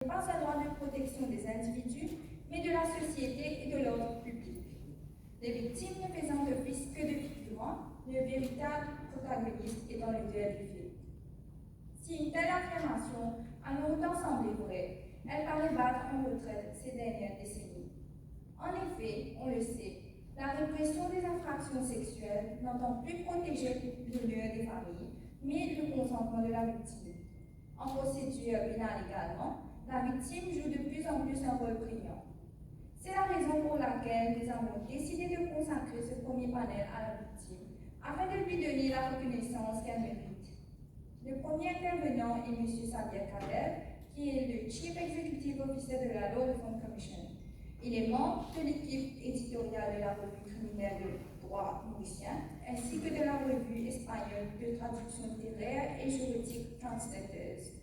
pas un droit de protection des individus, mais de la société et de l'ordre public. Les victimes ne faisant office que de figurants, le véritable protagoniste est dans le duel du fait. Si une telle affirmation a longtemps semblé vraie, elle paraît battre en retraite ces dernières décennies. En effet, on le sait, la répression des infractions sexuelles n'entend plus protéger l'honneur des familles, mais le consentement de la victime. En procédure pénale également, la victime joue de plus en plus un rôle prégnant. C'est la raison pour laquelle nous avons décidé de consacrer ce premier panel à la victime, afin de lui donner la reconnaissance qu'elle mérite. Le premier intervenant est M. Sabir Kader, qui est le Chief Executive Officer de la Law Reform Commission. Il est membre de l'équipe éditoriale de la revue criminelle de droit mauricien, ainsi que de la revue espagnole de traduction littéraire et juridique Translators.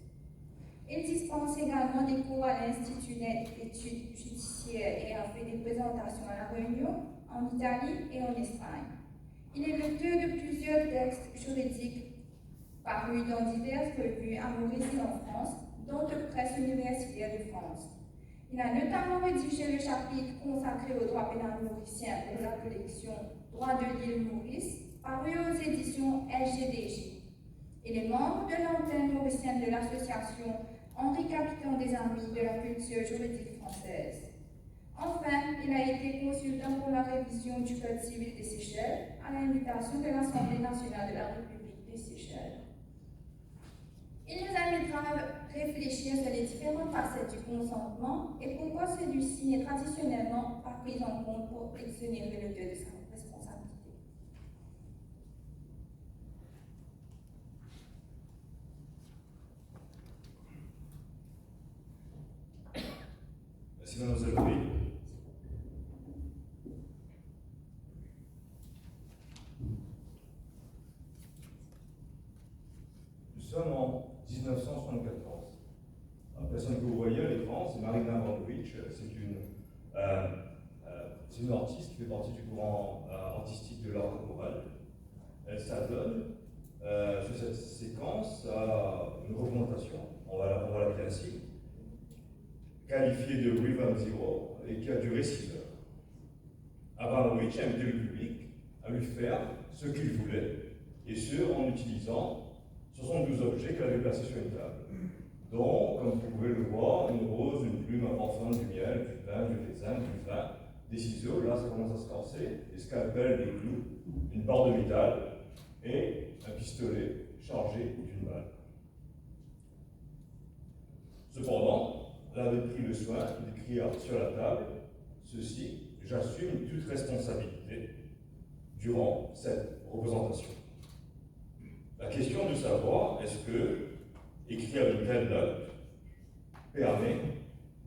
Il dispense également des cours à l'Institut d'études judiciaires et a fait des présentations à La Réunion, en Italie et en Espagne. Il est l'auteur de plusieurs textes juridiques parus dans diverses revues à Maurice et en France, dont de Presse universitaire de France. Il a notamment rédigé le chapitre consacré au droit pénal mauricien pour la collection Droit de l'île Maurice, paru aux éditions LGDJ. Il est membre de l'antenne mauricienne de l'association Henri Capiton des Amis de la culture juridique française. Enfin, il a été consultant pour la révision du Code civil des Seychelles à l'invitation de l'Assemblée nationale de la République des Seychelles. Il nous invitera à réfléchir sur les différentes facettes du consentement et pourquoi celui-ci n'est traditionnellement pas pris en compte pour exonérer l'auteur de sa responsabilité. Merci, mademoiselle Louis. Nous sommes en 1974. La personne que vous voyez à l'écran, c'est Marina Abramovic. C'est une artiste qui fait partie du courant artistique de l'art corporel. Elle s'adonne sur cette séquence à une représentation, on va l'appeler ainsi, qualifiée de Rhythm Zero et qui a duré 6 heures. Abramovic a invité le public à lui faire ce qu'il voulait, et ce en utilisant 72 objets qu'elle avait placés sur une table, dont, comme vous pouvez le voir, une rose, une plume, un parfum, du miel, du pain, du raisin, du vin, des ciseaux, là ça commence à se casser, des scalpels, des clous, une barre de métal et un pistolet chargé d'une balle. Cependant, elle avait pris le soin d'écrire sur la table ceci: j'assume toute responsabilité durant cette représentation. La question de savoir est-ce que écrire une telle note permet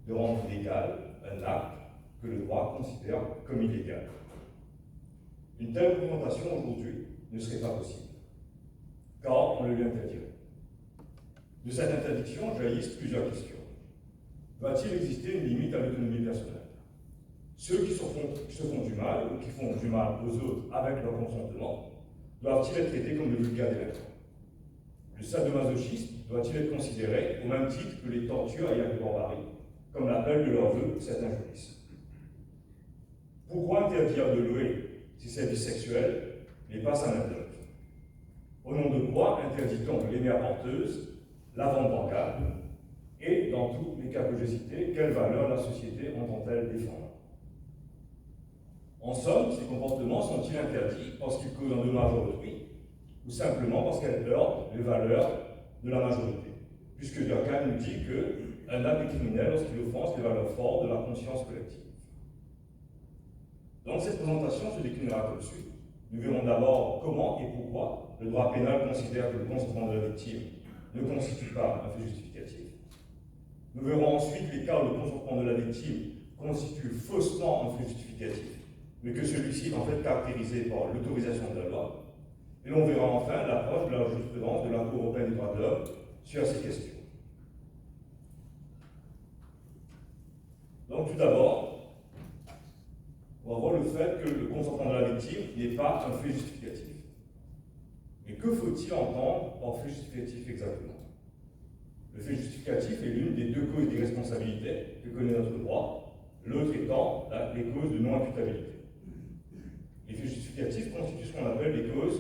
de rendre légal un acte que le droit considère comme illégal. Une telle représentation aujourd'hui ne serait pas possible, car on le lui interdirait. De cette interdiction jaillissent plusieurs questions. Va-t-il exister une limite à l'autonomie personnelle? Ceux qui se font du mal ou qui font du mal aux autres avec leur consentement doivent-ils être traités comme de vulgaires délinquants? Le sadomasochisme doit-il être considéré au même titre que les tortures et actes de barbarie, comme l'appellent de leur vœu certains juristes? Pourquoi interdire de louer ses services sexuels, mais pas sa main-d'œuvre? Au nom de quoi interdit-on les mères porteuses, la vente bancale, et dans tous les cas que j'ai cités, quelles valeurs la société entend-elle défendre? En somme, ces comportements sont-ils interdits parce qu'ils causent un dommage à autrui, ou simplement parce qu'elles heurtent les valeurs de la majorité? Puisque Durkheim nous dit qu'un acte est criminel lorsqu'il offense les valeurs fortes de la conscience collective. Donc cette présentation se déclinera comme suit. Nous verrons d'abord comment et pourquoi le droit pénal considère que le consentement de la victime ne constitue pas un fait justificatif. Nous verrons ensuite les cas où le consentement de la victime constitue faussement un fait justificatif, mais que celui-ci est en fait caractérisé par l'autorisation de la loi. Et l'on verra enfin l'approche de la jurisprudence de la Cour européenne des droits de l'homme sur ces questions. Donc tout d'abord, on va voir le fait que le consentement de la victime n'est pas un fait justificatif. Mais que faut-il entendre par fait justificatif exactement? Le Le fait justificatif est l'une des deux causes d'irresponsabilité que connaît notre droit, l'autre étant les causes de non-imputabilité. Les faits justificatifs constituent ce qu'on appelle les causes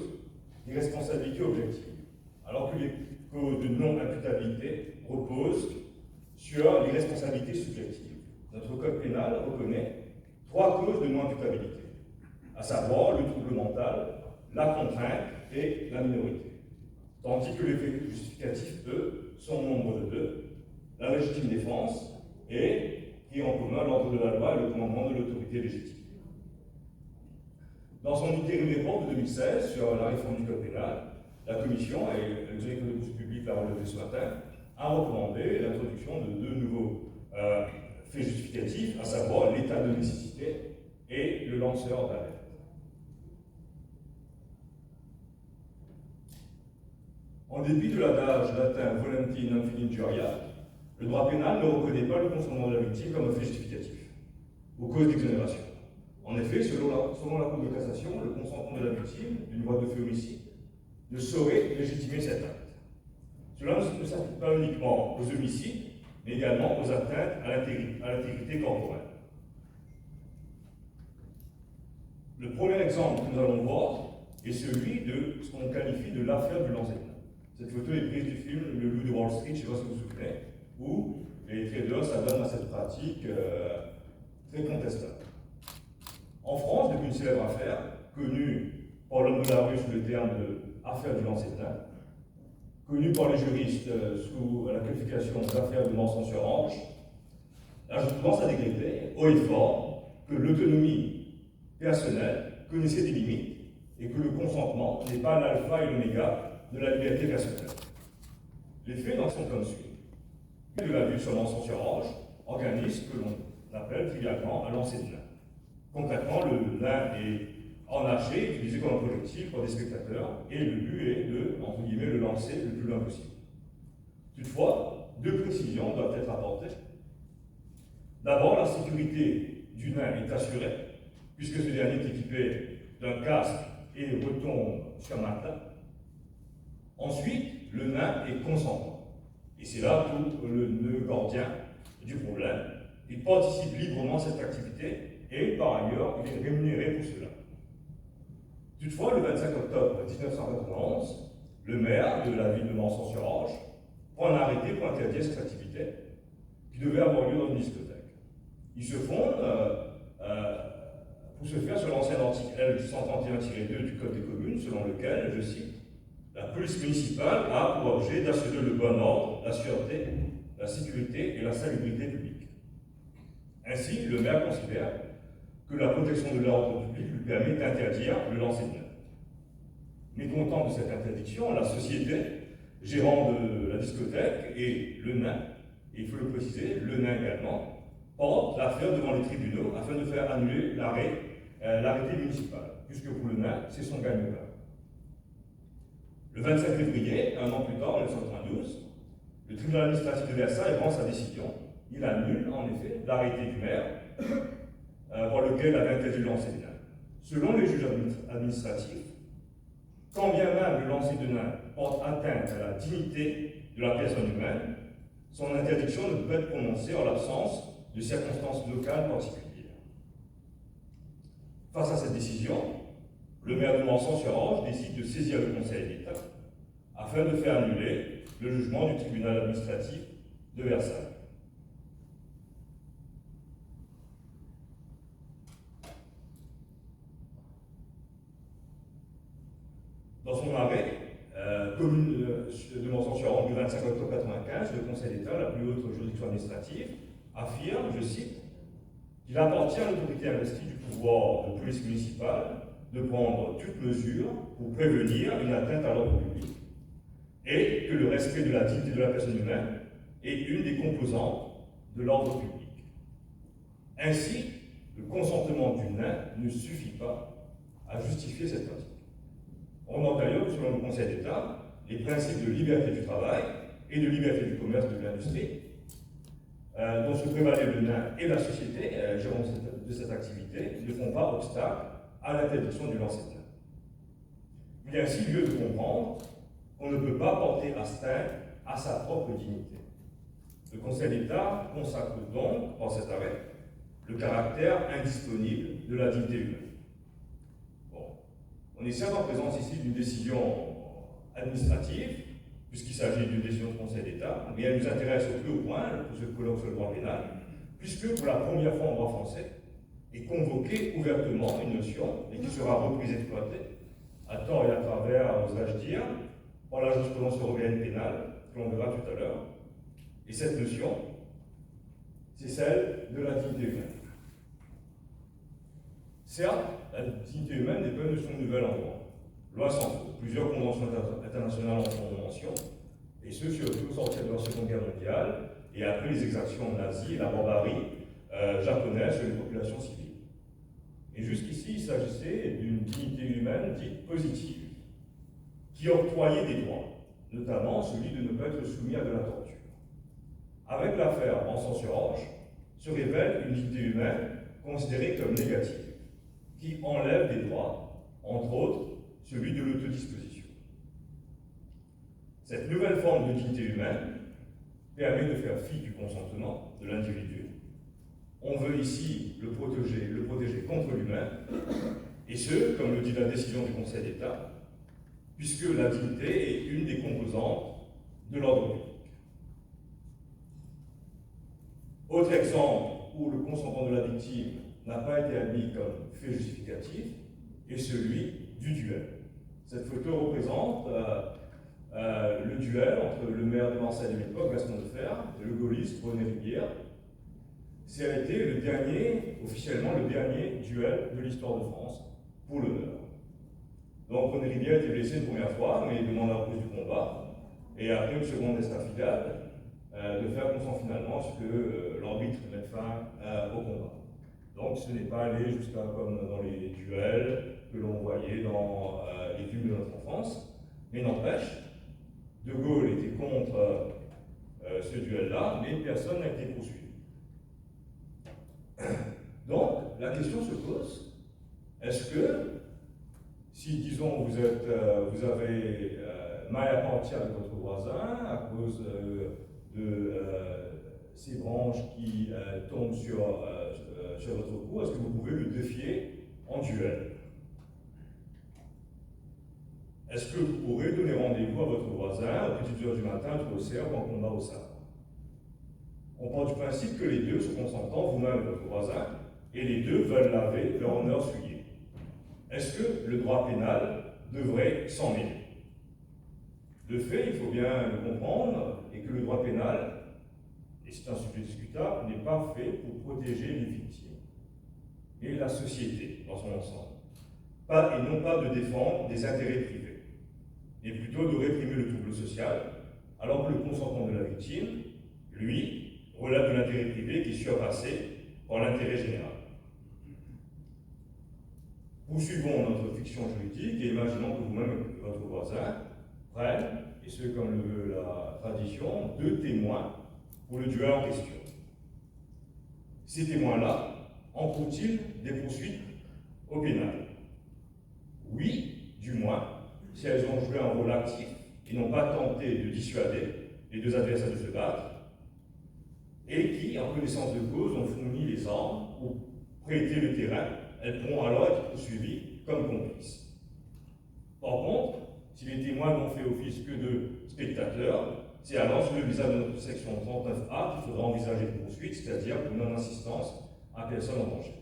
d'irresponsabilité objective, alors que les causes de non-imputabilité reposent sur l'irresponsabilité subjective. Notre code pénal reconnaît trois causes de non-imputabilité, à savoir le trouble mental, la contrainte et la minorité. Tandis que les faits justificatifs, eux, sont au nombre de deux, la légitime défense et, qui ont en commun l'ordre de la loi et le commandement de l'autorité légitime. Dans son intérim report de 2016 sur la réforme du code pénal, la Commission, et le directeur de l'Office public l'a relevé ce matin, a recommandé l'introduction de deux nouveaux faits justificatifs, à savoir l'état de nécessité et le lanceur d'alerte. En dépit de l'adage latin volenti non fit injuria, le droit pénal ne reconnaît pas le consentement de la victime comme un fait justificatif, aux causes d'exonération. En effet, selon la Cour de cassation, le consentement de la victime d'une voie de fait homicide ne saurait légitimer cet acte. Cela ne s'applique pas uniquement aux homicides, mais également aux atteintes à l'intégrité corporelle. Le premier exemple que nous allons voir est celui de ce qu'on qualifie de l'affaire du Lancet. Cette photo est prise du film Le Loup de Wall Street, je ne sais pas si vous vous souvenez, où les traders s'adonnent à cette pratique très contestable. En France, depuis une célèbre affaire, connue par l'homme de la rue sous le terme de affaire du Lancetin, connue par les juristes sous la qualification d'affaire de mensonge sur ange, la jurisprudence a décrété, haut et fort, que l'autonomie personnelle connaissait des limites et que le consentement n'est pas l'alpha et l'oméga de la liberté personnelle. Les faits n'en sont comme suit. De la vue sur mensonge sur ange organise ce que l'on appelle trivialement un lancer de nain. Concrètement, le nain est enarché, utilisé comme un projectile pour des spectateurs, et le but est de, entre guillemets, le lancer le plus loin possible. Toutefois, deux précisions doivent être apportées. D'abord, la sécurité du nain est assurée, puisque ce dernier est équipé d'un casque et retombe sur matelas. Ensuite, le nain est consentant. Et c'est là tout le nœud gordien du problème. Il participe librement à cette activité et, par ailleurs, il est rémunéré pour cela. Toutefois, le 25 octobre 1991, le maire de la ville de Mensonge-sur-Orge prend un arrêté pour interdire cette activité qui devait avoir lieu dans une discothèque. Il se fonde pour se faire sur l'ancien article L131-2 du Code des communes, selon lequel, je cite, la police municipale a pour objet d'assurer le bon ordre, la sûreté, la sécurité et la salubrité publique. Ainsi, le maire considère que la protection de l'ordre public lui permet d'interdire le lancer de nain. Mécontent de cette interdiction, la société, gérant de la discothèque et le nain, et il faut le préciser, le nain également, portent l'affaire devant les tribunaux afin de faire annuler l'arrêté municipal, puisque pour le nain, c'est son gagne-pain. Le 25 février, un an plus tard, en 1992, le tribunal administratif de Versailles rend sa décision. Il annule, en effet, l'arrêté du maire par lequel il avait interdit le lancer de nain. Selon les juges administratifs, quand bien même le lancer de nain porte atteinte à la dignité de la personne humaine, son interdiction ne peut être prononcée en l'absence de circonstances locales particulières. Face à cette décision, le maire de Mensonge-sur-Orge décide de saisir le Conseil d'État afin de faire annuler le jugement du tribunal administratif de Versailles. Dans son arrêt, commune de Mensonge-sur-Orge du 25 octobre 1995, le Conseil d'État, la plus haute juridiction administrative, affirme, je cite, qu'il appartient à l'autorité investie du pouvoir de police municipale de prendre toute mesure pour prévenir une atteinte à l'ordre public et que le respect de la dignité de la personne humaine est une des composantes de l'ordre public. Ainsi, le consentement du nain ne suffit pas à justifier cette pratique. On remarque d'ailleurs que selon le Conseil d'État, les principes de liberté du travail et de liberté du commerce et de l'industrie, dont se prévalait le nain et la société gérant de cette activité, ne font pas obstacle à l'interdiction du lancer de nain. Il y a ainsi lieu de comprendre qu'on ne peut pas porter astreinte à sa propre dignité. Le Conseil d'État consacre donc, par cet arrêt, le caractère indisponible de la dignité humaine. Bon. On est certes en présence ici d'une décision administrative, puisqu'il s'agit d'une décision de Conseil d'État, mais elle nous intéresse au plus haut point, pour ce colloque sur le droit pénal, puisque pour la première fois en droit français, est convoquée ouvertement une notion, et qui sera reprise et exploitée, à tort et à travers, oserais-je dire, par la jurisprudence européenne pénale, que l'on verra tout à l'heure. Et cette notion, c'est celle de la dignité humaine. Certes, la dignité humaine n'est pas une notion nouvelle en droit. Loin s'en faut. Plusieurs conventions internationales en font mention, et ce surtout sortir de la Seconde Guerre mondiale, et après les exactions nazies et la barbarie japonaise sur les populations civiles. Et jusqu'ici, il s'agissait d'une dignité humaine dite positive, qui octroyait des droits, notamment celui de ne pas être soumis à de la torture. Avec l'affaire Rançon-sur-Orge, se révèle une dignité humaine considérée comme négative, qui enlève des droits, entre autres celui de l'autodisposition. Cette nouvelle forme de dignité humaine permet de faire fi du consentement de l'individu. On veut ici le protéger contre lui-même, et ce, comme le dit la décision du Conseil d'État, puisque la dignité est une des composantes de l'ordre public. Autre exemple où le consentement de la victime n'a pas été admis comme fait justificatif est celui du duel. Cette photo représente le duel entre le maire de Marseille de l'époque, Gaston Defferre, et le gaulliste René Ribière. Ça a été le dernier, officiellement le dernier duel de l'histoire de France, pour l'honneur. Donc René Ribière a été blessé une première fois, mais il demande la reprise du combat, et après une seconde escafilade, de faire consent finalement ce que l'arbitre mette fin au combat. Donc ce n'est pas allé jusqu'à comme dans les duels que l'on voyait dans les films de notre enfance, mais n'empêche, De Gaulle était contre ce duel-là, mais personne n'a été poursuivi. Donc, la question se pose, est-ce que, si, disons, vous avez mal à partir avec votre voisin à cause de ces branches qui tombent sur votre cou, est-ce que vous pouvez le défier en duel? Est-ce que vous pourrez donner rendez-vous à votre voisin aux petites heures du matin, tout au cerf, en combat au sabre? On part du principe que les deux sont consentants, vous-même et votre voisin, et les deux veulent laver leur honneur souillé. Est-ce que le droit pénal devrait s'en mêler? De fait, il faut bien le comprendre, et que le droit pénal, et c'est un sujet discutable, n'est pas fait pour protéger les victimes et la société dans son ensemble. Et non pas de défendre des intérêts privés, mais plutôt de réprimer le trouble social, alors que le consentement de la victime, lui, relève de l'intérêt privé qui est surpassé par l'intérêt général. Poursuivons notre fiction juridique et imaginons que vous-même et votre voisin prennent, et ce comme le veut la tradition, 2 témoins pour le duel en question. Ces témoins-là encourent-ils des poursuites au pénal? Oui, du moins, si elles ont joué un rôle actif et n'ont pas tenté de dissuader les deux adversaires de se battre, et qui, en connaissance de cause, ont fourni les armes ou prêté le terrain, elles pourront alors être poursuivies comme complices. Par contre, si les témoins n'ont fait office que de spectateurs, c'est alors sur le visage de notre section 39A qu'il faudra envisager une poursuite, c'est-à-dire pour non-assistance à personne en danger.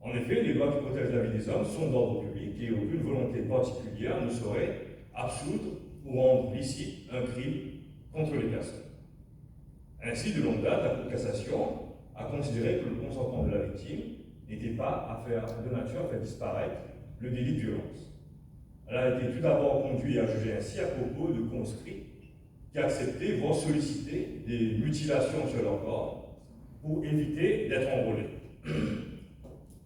En effet, les lois qui protègent la vie des hommes sont d'ordre public et aucune volonté particulière ne saurait absoudre ou rendre licite un crime contre les personnes. Ainsi, de longue date, la Cour de cassation a considéré que le consentement de la victime n'était pas de nature à faire disparaître le délit de violence. Elle a été tout d'abord conduite à juger ainsi à propos de conscrits qui acceptaient, voire sollicitaient des mutilations sur leur corps pour éviter d'être enrôlés.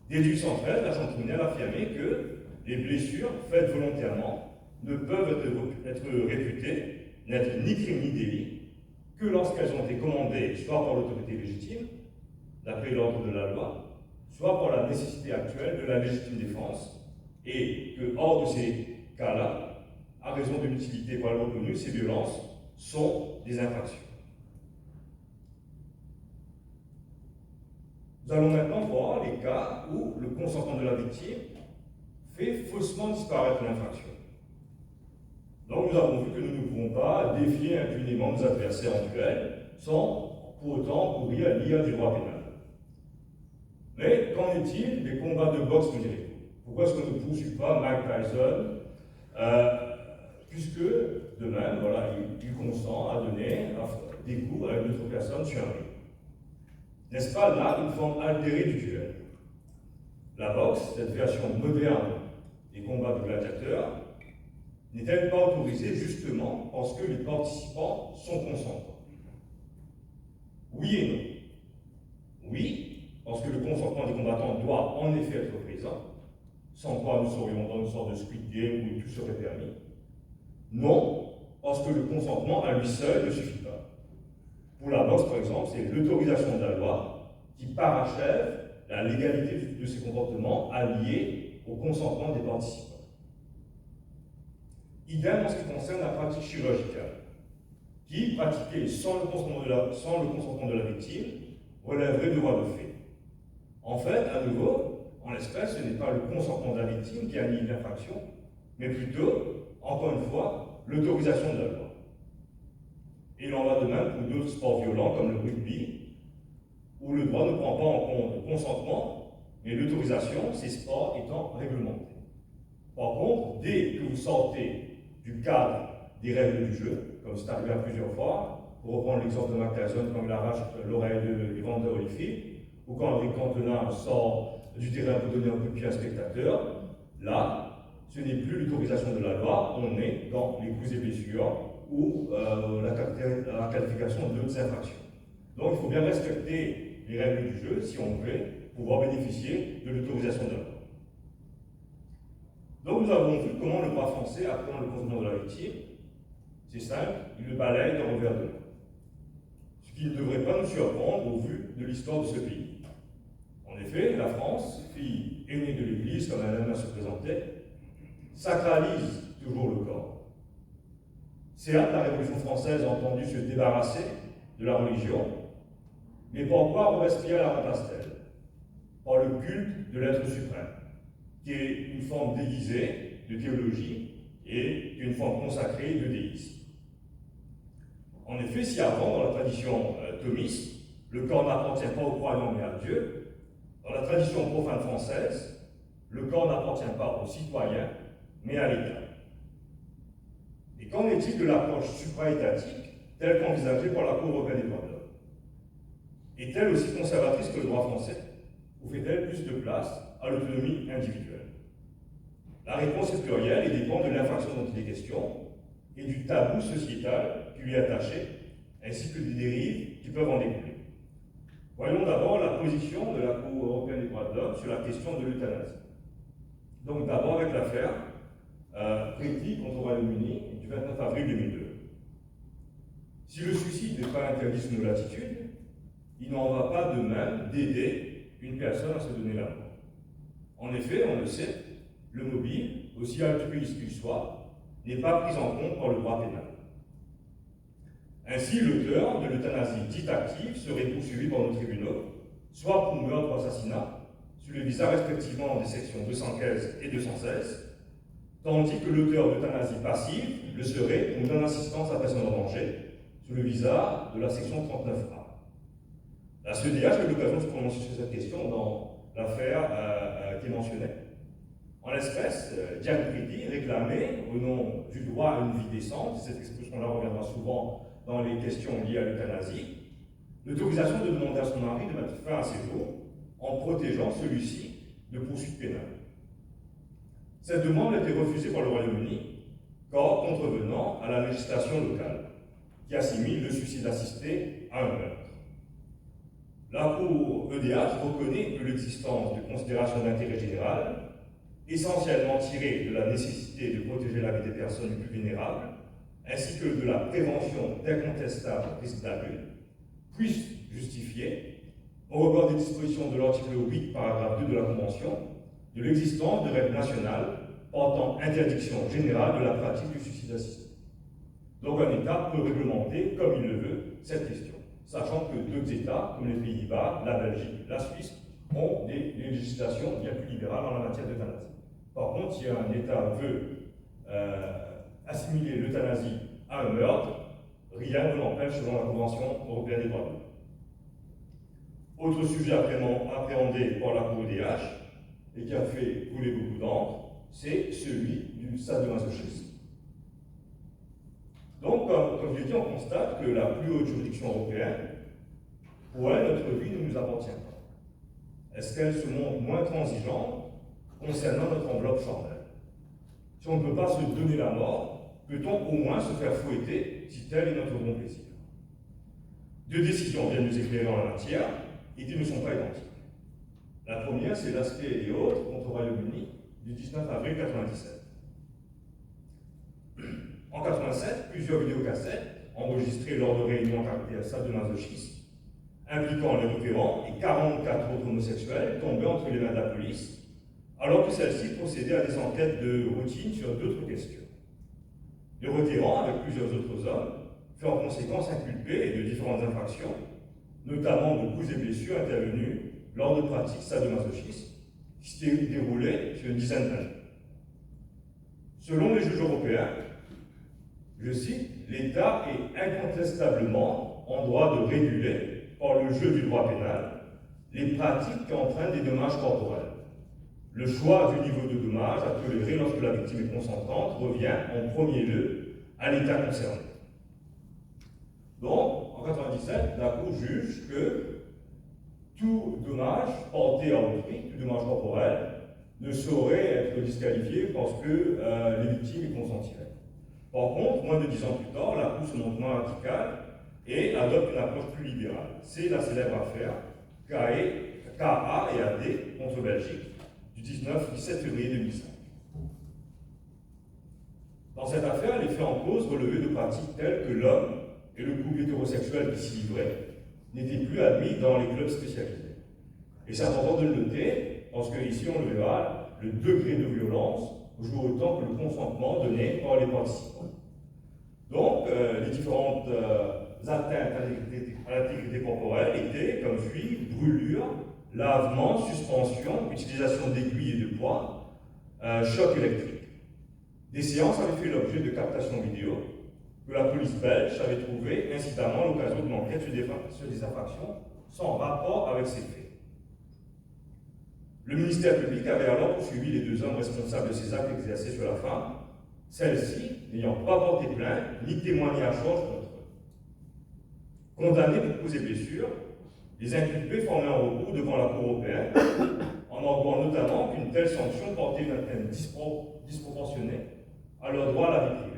Dès 1813, la Chambre criminelle affirmait que les blessures faites volontairement ne peuvent être réputées n'être ni crime ni délit que lorsqu'elles ont été commandées soit par l'autorité légitime, d'après l'ordre de la loi, soit par la nécessité actuelle de la légitime défense, et que, hors de ces cas-là, à raison d'une utilité pas reconnue, ces violences sont des infractions. Nous allons maintenant voir les cas où le consentement de la victime fait faussement disparaître l'infraction. Donc nous avons vu que nous ne pouvons pas défier impunément nos adversaires en duel sans pour autant courir à l'IA du droit pénal. Mais qu'en est-il des combats de boxe, me direz-vous? Pourquoi est-ce qu'on ne poursuit pas Mike Tyson puisque, de même, voilà, il consent à donner des coups à une autre personne sur un ring? N'est-ce pas là une forme altérée du duel? La boxe, cette version moderne des combats de gladiateurs, n'est-elle pas autorisée justement parce que les participants sont consentants? Oui et non. Oui, parce que le consentement des combattants doit en effet être présent, sans quoi nous serions dans une sorte de Squid Game où tout serait permis. Non, parce que le consentement à lui seul ne suffit pas. Pour la boxe, par exemple, c'est l'autorisation de la loi qui parachève la légalité de ces comportements alliés au consentement des participants. Idem en ce qui concerne la pratique chirurgicale, qui, pratiquée sans le consentement de la victime, relèverait de droit de fait. En fait, à nouveau, en l'espèce, ce n'est pas le consentement de la victime qui annule l'infraction, mais plutôt, encore une fois, l'autorisation de la loi. Et il en va de même pour d'autres sports violents comme le rugby, où le droit ne prend pas en compte le consentement, mais l'autorisation, ces sports étant réglementés. Par contre, dès que vous sortez du cadre des règles du jeu, comme c'est arrivé à plusieurs fois, pour reprendre l'exemple de Mike Tyson quand il arrache l'oreille de Evander Holyfield, ou quand Rick Cantona sort du terrain pour donner un coup de pied à un spectateur, là, ce n'est plus l'autorisation de la loi, on est dans les coups et blessures ou la qualification d'autres infractions. Donc il faut bien respecter les règles du jeu si on veut pouvoir bénéficier de l'autorisation de la loi. Donc nous avons vu comment le droit français appréhende le consentement de la victime. C'est simple, il le balaye d'un revers de main. Ce qui ne devrait pas nous surprendre au vu de l'histoire de ce pays. En effet, la France, fille aînée de l'Église, comme elle aime à se présenter, sacralise toujours le corps. Certes, la Révolution française a entendu se débarrasser de la religion, mais par quoi Robespierre la remplace-t-elle? Par le culte de l'être suprême, qui est une forme déguisée de théologie et une forme consacrée de déisme. En effet, si avant, dans la tradition thomiste, le corps n'appartient pas aux croyants mais à Dieu, dans la tradition profane française, le corps n'appartient pas aux citoyens mais à l'État. Et qu'en est-il de l'approche supra-étatique telle qu'envisagée par la Cour européenne des droits de l'homme? Est-elle aussi conservatrice que le droit français, ou fait-elle plus de place à l'autonomie individuelle? La réponse est plurielle et dépend de l'infraction dont il est question et du tabou sociétal qui lui est attaché, ainsi que des dérives qui peuvent en découler. Voyons d'abord la position de la Cour européenne des droits de l'homme sur la question de l'euthanasie. Donc d'abord avec l'affaire Preti contre le Royaume-Uni du 29 avril 2002. Si le suicide n'est pas interdit sous nos latitudes, il n'en va pas de même d'aider une personne à se donner la mort. En effet, on le sait, le mobile, aussi altruiste qu'il soit, n'est pas pris en compte par le droit pénal. Ainsi, l'auteur de l'euthanasie dite active serait poursuivi par nos tribunaux, soit pour meurtre ou assassinat, sous le visa respectivement des sections 215 et 216, tandis que l'auteur d'euthanasie passive le serait pour non-assistance à personne en danger, sous le visa de la section 39A. La CEDH a eu l'occasion de se prononcer sur cette question dans l'affaire qui est mentionnée. En l'espèce, Diane Preti réclamait, au nom du droit à une vie décente, cette expression-là reviendra souvent dans les questions liées à l'euthanasie, l'autorisation de demander à son mari de mettre fin à ses jours en protégeant celui-ci de poursuites pénales. Cette demande a été refusée par le Royaume-Uni, corps contrevenant à la législation locale, qui assimile le suicide assisté à un meurtre. La Cour EDH reconnaît que l'existence de considérations d'intérêt général, essentiellement tirées de la nécessité de protéger la vie des personnes les plus vulnérables, ainsi que de la prévention d'incontestables risques d'abus, puissent justifier, au regard des dispositions de l'article 8, paragraphe 2 de la Convention, de l'existence de règles nationales portant interdiction générale de la pratique du suicide assisté. Donc un État peut réglementer, comme il le veut, cette question, sachant que d'autres États, comme les Pays-Bas, la Belgique, la Suisse, ont des législations bien plus libérales en la matière d'euthanasie. Par contre, si un État veut assimiler l'euthanasie à un meurtre, rien ne l'empêche selon la Convention européenne des droits de l'homme. Autre sujet appréhendé par la Cour des Haches et qui a fait couler beaucoup d'encre, c'est celui du sadomasochisme. Donc, comme je l'ai dit, on constate que la plus haute juridiction européenne, pour elle, notre vie ne nous appartient pas. Est-ce qu'elle se montre moins transigeante concernant notre enveloppe charnelle? Si on ne peut pas se donner la mort, peut-on au moins se faire fouetter si tel est notre bon plaisir? Deux décisions viennent nous éclairer en la matière et qui ne sont pas identiques. La première, c'est l'aspect et autres contre le Royaume-Uni du 19 avril 1997. En 1987, plusieurs vidéocassettes enregistrées lors de réunions à caractère sadomasochisme impliquant les requérants et 44 autres homosexuels tombaient entre les mains de la police, alors que celle-ci procédait à des enquêtes de routine sur d'autres questions. Les requérants, avec plusieurs autres hommes, furent en conséquence inculpés de différentes infractions, notamment de coups et blessures intervenus lors de pratiques sadomasochistes qui s'étaient déroulées sur une dizaine d'années. Selon les juges européens, je cite, l'État est incontestablement en droit de réguler, par le jeu du droit pénal, les pratiques qui entraînent des dommages corporels. Le choix du niveau de dommage à tolérer lorsque la victime est consentante revient en premier lieu à l'État concerné. Donc, en 1997, la Cour juge que tout dommage porté à autrui, tout dommage corporel, ne saurait être disqualifié parce que les victimes y consentiraient. Par contre, moins de 10 ans plus tard, la Cour se montre moins radicale et adopte une approche plus libérale. C'est la célèbre affaire KA et AD contre Belgique du 17 février 2005. Dans cette affaire, les faits en cause relevaient de pratiques telles que l'homme et le couple hétérosexuel qui s'y livrait n'étaient plus admis dans les clubs spécialisés. Et c'est important de le noter, parce qu'ici on le verra, le degré de violence joue autant que le consentement donné par les participants. Donc, les différentes atteintes à l'intégrité corporelle étaient comme suit: brûlure, lavement, suspension, utilisation d'aiguilles et de poids, choc électrique. Des séances avaient fait l'objet de captations vidéo que la police belge avait trouvé incitamment à l'occasion d'une enquête sur des infractions sans rapport avec ces faits. Le ministère public avait alors poursuivi les deux hommes responsables de ces actes exercés sur la femme, celle-ci n'ayant pas porté plainte ni témoigné à charge contre eux. Condamnés pour coups et blessures, les inculpés formaient un recours devant la Cour européenne en arguant notamment qu'une telle sanction portait une atteinte disproportionnée à leur droit à la vie privée.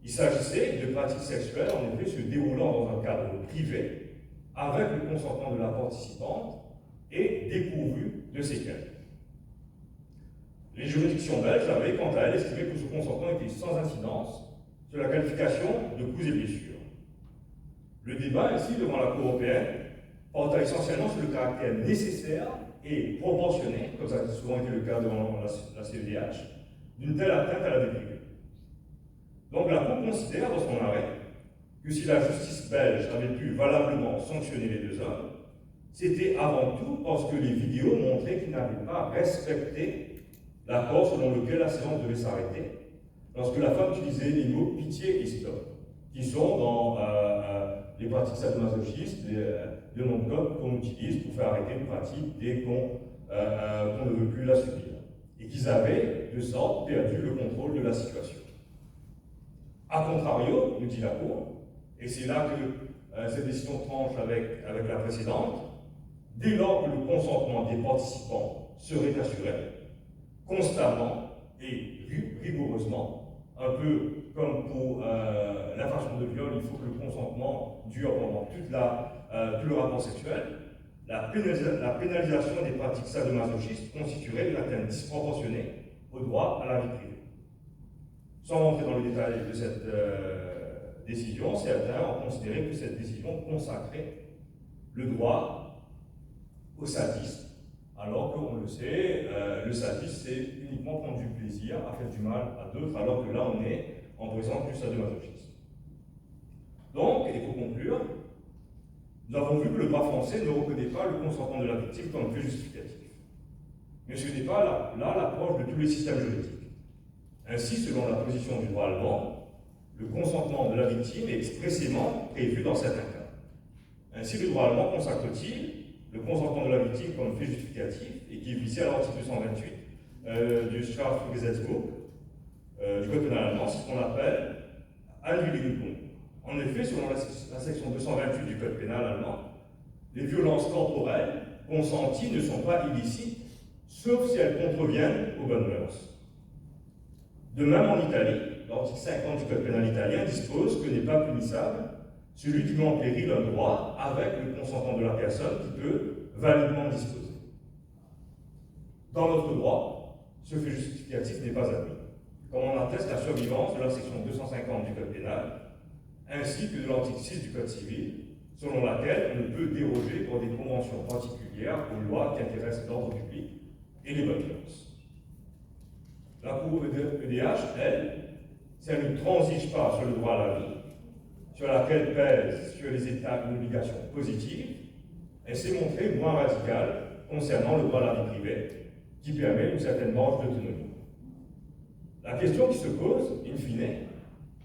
Il s'agissait de pratiques sexuelles en effet se déroulant dans un cadre privé avec le consentement de la participante et dépourvues de séquelles. Les juridictions belges avaient, quant à elles, estimé que ce consentement était sans incidence sur la qualification de coups et blessures. Le débat, ici, devant la Cour européenne, porta essentiellement sur le caractère nécessaire et proportionné, comme ça a souvent été le cas devant la CEDH, d'une telle atteinte à la vie privée. Donc la Cour considère dans son arrêt que si la justice belge avait pu valablement sanctionner les deux hommes, c'était avant tout parce que les vidéos montraient qu'ils n'avaient pas respecté l'accord selon lequel la séance devait s'arrêter, lorsque la femme utilisait les mots pitié et stop, qui sont dans les pratiques sadomasochistes, les noms de code qu'on utilise pour faire arrêter une pratique dès qu'on ne veut plus la subir, et qu'ils avaient, de sorte, perdu le contrôle de la situation. A contrario, nous dit la Cour, et c'est là que cette décision tranche avec la précédente, dès lors que le consentement des participants serait assuré, constamment et rigoureusement, un peu comme pour l'infraction de viol, il faut que le consentement dure pendant tout le rapport sexuel, la pénalisation des pratiques sadomasochistes constituerait une atteinte disproportionnée au droit à la vie privée. Sans rentrer dans le détail de cette décision, certains ont considéré que cette décision consacrait le droit au sadisme, alors qu'on le sait, le sadisme c'est uniquement prendre du plaisir à faire du mal à d'autres, alors que là on est en brisant plus sadomasochisme. Donc, et pour conclure, nous avons vu que le droit français ne reconnaît pas le consentement de la victime comme fait justificatif. Mais ce n'est pas là l'approche de tous les systèmes juridiques. Ainsi, selon la position du droit allemand, le consentement de la victime est expressément prévu dans certains cas. Ainsi, le droit allemand consacre-t-il le consentement de la victime comme fait justificatif et qui est visé à l'article 228 du Strafgesetzbuch du Code pénal allemand, c'est ce qu'on appelle Einwilligung. En effet, selon la section 228 du Code pénal allemand, les violences corporelles consenties ne sont pas illicites, sauf si elles contreviennent aux bonnes mœurs. De même, en Italie, l'article 50 du Code pénal italien dispose que n'est pas punissable celui qui met en péril un droit avec le consentement de la personne qui peut validement disposer. Dans notre droit, ce fait justificatif n'est pas admis, comme en atteste la survivance de la section 250 du Code pénal, ainsi que de l'article 6 du Code civil, selon laquelle on ne peut déroger pour des conventions particulières aux lois qui intéressent l'ordre public et les bonnes mœurs. La Cour EDH, elle, si elle ne transige pas sur le droit à la vie, sur laquelle pèse sur les états une obligation positive, elle s'est montrée moins radicale concernant le droit à la vie privée, qui permet une certaine marge d'autonomie. La question qui se pose, in fine,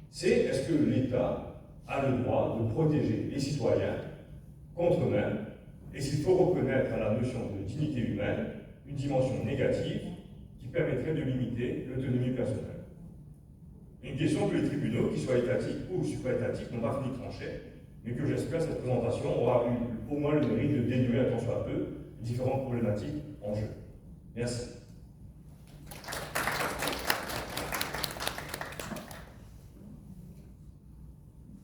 c'est est-ce que l'État a le droit de protéger les citoyens contre eux-mêmes, et s'il faut reconnaître à la notion de dignité humaine une dimension négative qui permettrait de limiter l'autonomie personnelle. Une question que les tribunaux, qu'ils soient étatiques ou supra-étatiques, n'ont pas fini de trancher, mais que j'espère cette présentation aura eu au moins le mérite de dénuer un tant soit peu les différentes problématiques en jeu. Merci.